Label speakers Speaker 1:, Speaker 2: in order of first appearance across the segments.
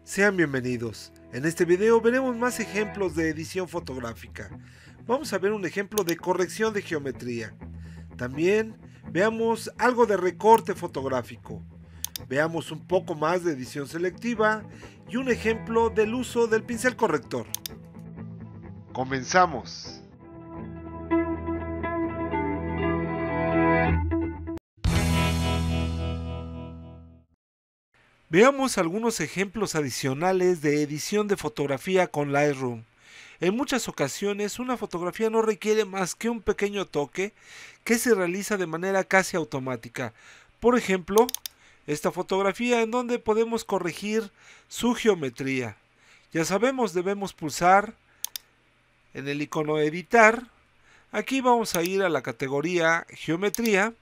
Speaker 1: Sean bienvenidos. En este video veremos más ejemplos de edición fotográfica. Vamos a ver un ejemplo de corrección de geometría. También veamos algo de recorte fotográfico. Veamos un poco más de edición selectiva y un ejemplo del uso del pincel corrector. Comenzamos. Veamos algunos ejemplos adicionales de edición de fotografía con Lightroom. En muchas ocasiones una fotografía no requiere más que un pequeño toque que se realiza de manera casi automática. Por ejemplo, esta fotografía en donde podemos corregir su geometría. Ya sabemos, debemos pulsar en el icono editar. Aquí vamos a ir a la categoría geometría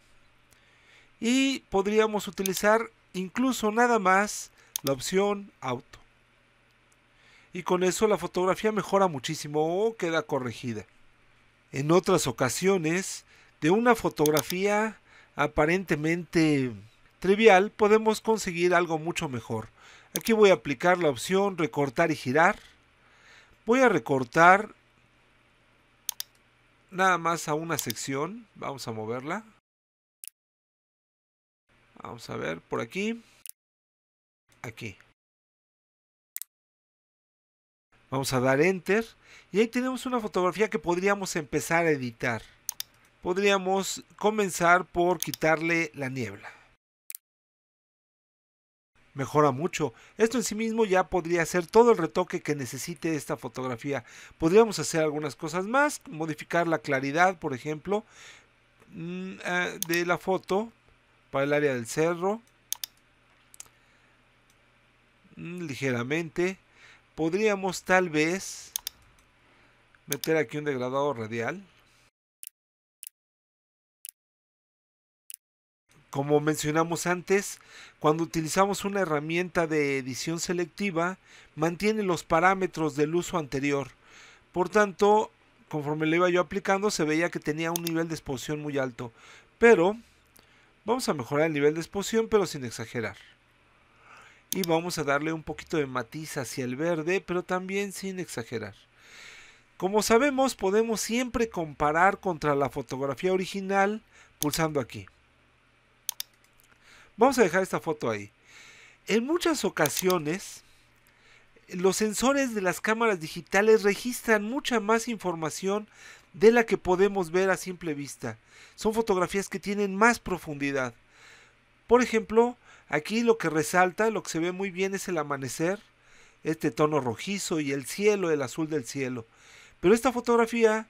Speaker 1: y podríamos utilizar incluso nada más la opción auto. Y con eso la fotografía mejora muchísimo o queda corregida. En otras ocasiones, de una fotografía aparentemente trivial, podemos conseguir algo mucho mejor. Aquí voy a aplicar la opción recortar y girar. Voy a recortar nada más a una sección. Vamos a moverla. Vamos a ver por aquí. Aquí. Vamos a dar Enter y ahí tenemos una fotografía que podríamos empezar a editar. Podríamos comenzar por quitarle la niebla. Mejora mucho. Esto en sí mismo ya podría ser todo el retoque que necesite esta fotografía. Podríamos hacer algunas cosas más, modificar la claridad, por ejemplo, de la foto para el área del cerro. Ligeramente. Podríamos tal vez meter aquí un degradado radial. Como mencionamos antes, cuando utilizamos una herramienta de edición selectiva, mantiene los parámetros del uso anterior. Por tanto, conforme le iba yo aplicando, se veía que tenía un nivel de exposición muy alto. Pero vamos a mejorar el nivel de exposición, pero sin exagerar. Y vamos a darle un poquito de matiz hacia el verde, pero también sin exagerar. Como sabemos, podemos siempre comparar contra la fotografía original pulsando aquí. Vamos a dejar esta foto ahí. En muchas ocasiones, los sensores de las cámaras digitales registran mucha más información de la que podemos ver a simple vista. Son fotografías que tienen más profundidad. Por ejemplo, aquí lo que resalta, lo que se ve muy bien es el amanecer, este tono rojizo y el cielo, el azul del cielo. Pero esta fotografía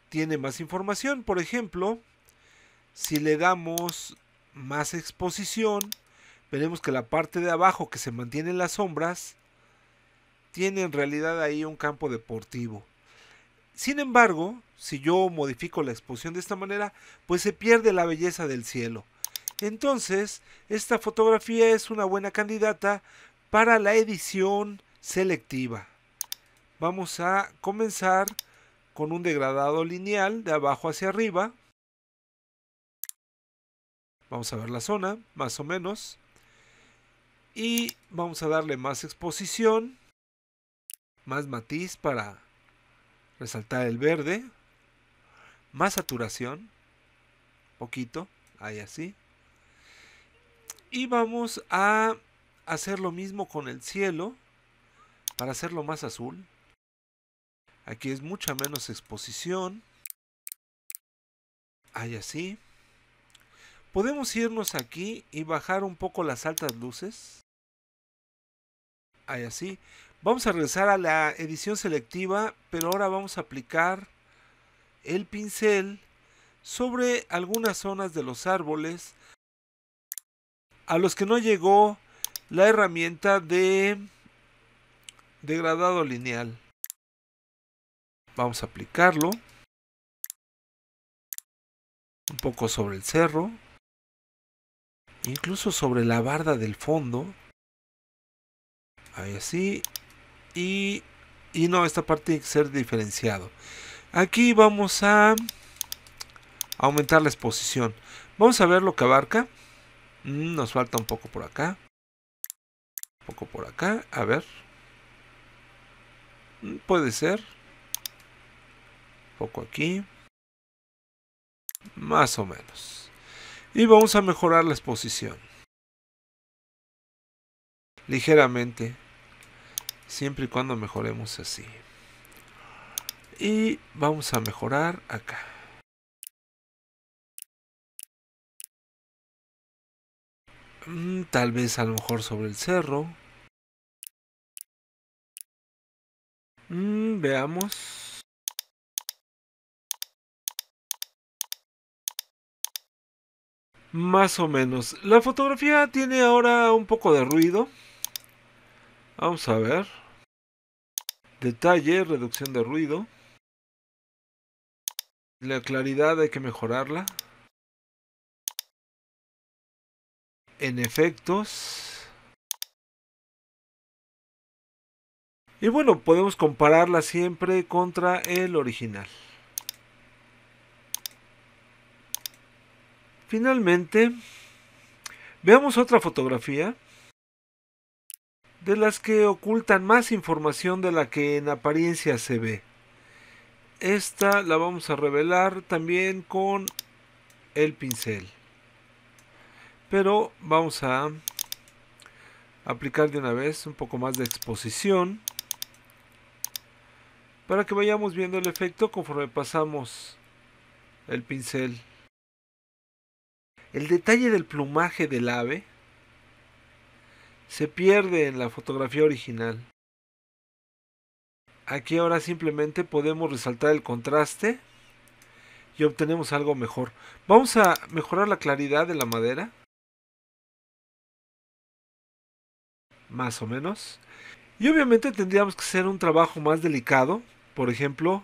Speaker 1: tiene más información. Por ejemplo, si le damos más exposición, veremos que la parte de abajo que se mantiene en las sombras tiene en realidad ahí un campo deportivo. Sin embargo, si yo modifico la exposición de esta manera, pues se pierde la belleza del cielo. Entonces, esta fotografía es una buena candidata para la edición selectiva. Vamos a comenzar con un degradado lineal de abajo hacia arriba. Vamos a ver la zona, más o menos. Y vamos a darle más exposición, más matiz para resaltar el verde, más saturación, poquito, ahí así. Y vamos a hacer lo mismo con el cielo, para hacerlo más azul. Aquí es mucha menos exposición, ahí así. Podemos irnos aquí y bajar un poco las altas luces. Ahí así. Vamos a regresar a la edición selectiva, pero ahora vamos a aplicar el pincel sobre algunas zonas de los árboles a los que no llegó la herramienta de degradado lineal. Vamos a aplicarlo un poco sobre el cerro, incluso sobre la barda del fondo. Ahí así. Y no, esta parte tiene que ser diferenciado. Aquí vamos a aumentar la exposición. Vamos a ver lo que abarca. Nos falta un poco por acá. Un poco por acá, a ver. Puede ser. Un poco aquí. Más o menos. Y vamos a mejorar la exposición. Ligeramente. Siempre y cuando mejoremos así. Y vamos a mejorar acá. Tal vez a lo mejor sobre el cerro. Veamos. Más o menos. La fotografía tiene ahora un poco de ruido. Vamos a ver. Detalle, reducción de ruido. La claridad hay que mejorarla. En efectos. Y bueno, podemos compararla siempre contra el original. Finalmente, veamos otra fotografía de las que ocultan más información de la que en apariencia se ve. Esta la vamos a revelar también con el pincel. Pero vamos a aplicar de una vez un poco más de exposición para que vayamos viendo el efecto conforme pasamos el pincel. El detalle del plumaje del ave se pierde en la fotografía original. Aquí ahora simplemente podemos resaltar el contraste y obtenemos algo mejor. Vamos a mejorar la claridad de la madera. Más o menos. Y obviamente tendríamos que hacer un trabajo más delicado. Por ejemplo,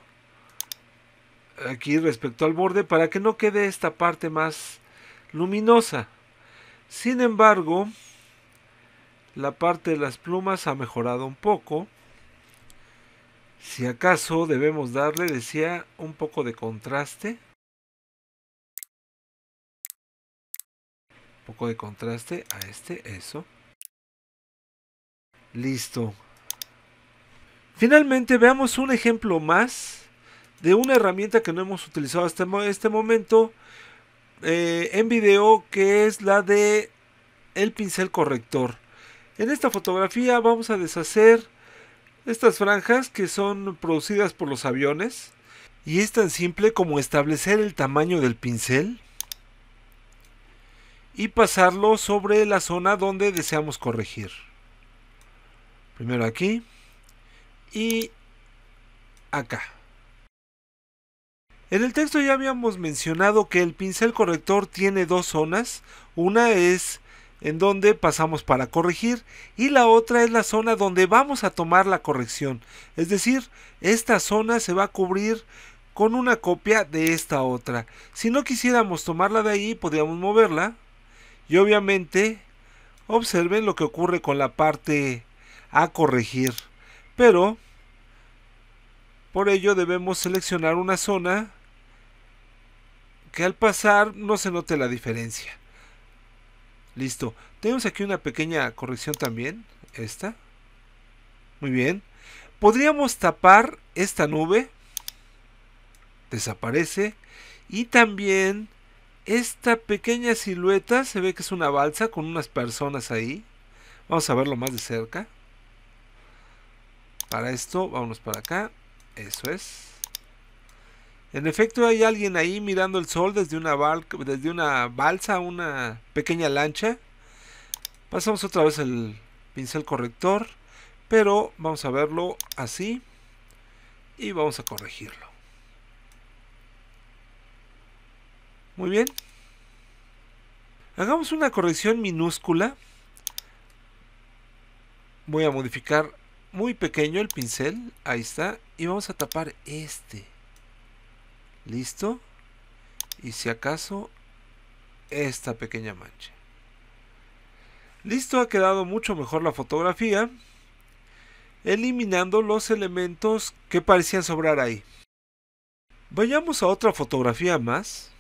Speaker 1: aquí respecto al borde, para que no quede esta parte más luminosa. Sin embargo, la parte de las plumas ha mejorado un poco. Si acaso debemos darle, decía, un poco de contraste. Un poco de contraste a eso. Listo. Finalmente veamos un ejemplo más de una herramienta que no hemos utilizado hasta este momento en video, que es la de el pincel corrector. En esta fotografía vamos a deshacer estas franjas que son producidas por los aviones, y es tan simple como establecer el tamaño del pincel y pasarlo sobre la zona donde deseamos corregir. Primero aquí y acá. En el texto ya habíamos mencionado que el pincel corrector tiene dos zonas. Una es en donde pasamos para corregir y la otra es la zona donde vamos a tomar la corrección. Es decir, esta zona se va a cubrir con una copia de esta otra. Si no quisiéramos tomarla de ahí, podríamos moverla. Y obviamente, observen lo que ocurre con la parte a corregir. Pero, por ello debemos seleccionar una zona que al pasar no se note la diferencia. Listo. Tenemos aquí una pequeña corrección también. Esta. Muy bien. Podríamos tapar esta nube. Desaparece. Y también esta pequeña silueta. Se ve que es una balsa con unas personas ahí. Vamos a verlo más de cerca. Para esto, vámonos para acá. Eso es. En efecto, hay alguien ahí mirando el sol desde una balsa, una pequeña lancha. Pasamos otra vez el pincel corrector, pero vamos a verlo así y vamos a corregirlo. Muy bien. Hagamos una corrección minúscula. Voy a modificar muy pequeño el pincel, ahí está, y vamos a tapar este. Listo. Y si acaso esta pequeña mancha. Listo, ha quedado mucho mejor la fotografía, eliminando los elementos que parecían sobrar ahí. Vayamos a otra fotografía más.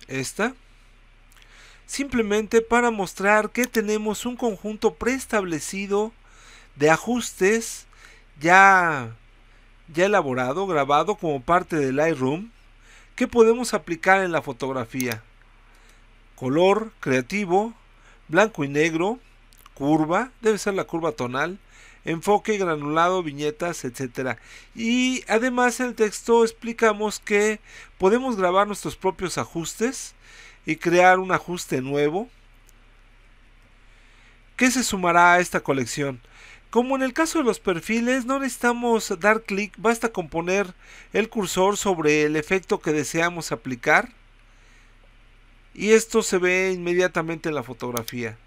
Speaker 1: Esta. simplemente para mostrar que tenemos un conjunto preestablecido de ajustes ya elaborado, grabado como parte del Lightroom, que podemos aplicar en la fotografía. Color, creativo, blanco y negro, curva, debe ser la curva tonal, enfoque, granulado, viñetas, etc. Y además en el texto explicamos que podemos grabar nuestros propios ajustes y crear un ajuste nuevo que se sumará a esta colección. Como en el caso de los perfiles, no necesitamos dar clic, basta con poner el cursor sobre el efecto que deseamos aplicar y esto se ve inmediatamente en la fotografía.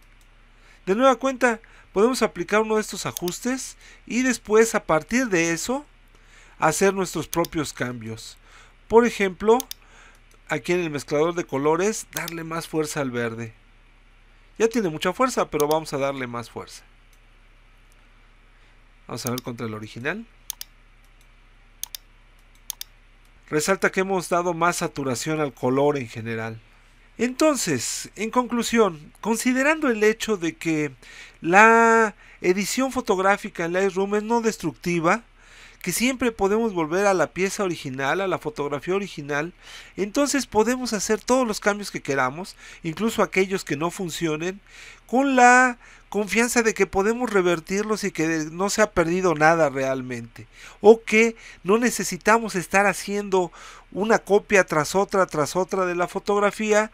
Speaker 1: De nueva cuenta, podemos aplicar uno de estos ajustes y después, a partir de eso, hacer nuestros propios cambios. Por ejemplo, aquí en el mezclador de colores, darle más fuerza al verde. Ya tiene mucha fuerza, pero vamos a darle más fuerza. Vamos a ver contra el original. Resalta que hemos dado más saturación al color en general. Entonces, en conclusión, considerando el hecho de que la edición fotográfica en Lightroom es no destructiva, que siempre podemos volver a la pieza original, a la fotografía original, entonces podemos hacer todos los cambios que queramos, incluso aquellos que no funcionen, con la confianza de que podemos revertirlos y que no se ha perdido nada realmente, o que no necesitamos estar haciendo una copia tras otra de la fotografía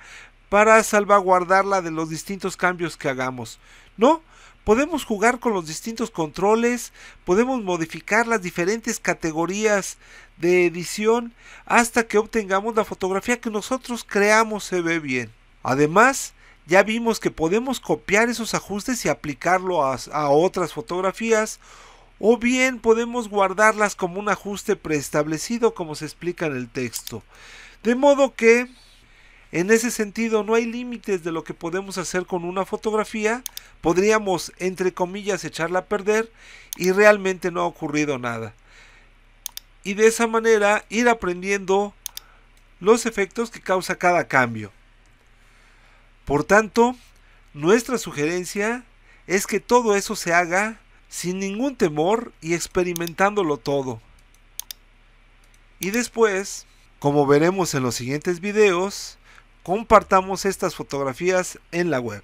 Speaker 1: para salvaguardarla de los distintos cambios que hagamos. No, podemos jugar con los distintos controles, podemos modificar las diferentes categorías de edición hasta que obtengamos la fotografía que nosotros creamos se ve bien. Además, ya vimos que podemos copiar esos ajustes y aplicarlo a otras fotografías, o bien podemos guardarlas como un ajuste preestablecido como se explica en el texto. De modo que en ese sentido no hay límites de lo que podemos hacer con una fotografía. Podríamos, entre comillas, echarla a perder y realmente no ha ocurrido nada. Y de esa manera ir aprendiendo los efectos que causa cada cambio. Por tanto, nuestra sugerencia es que todo eso se haga sin ningún temor y experimentándolo todo. Y después, como veremos en los siguientes videos, compartamos estas fotografías en la web.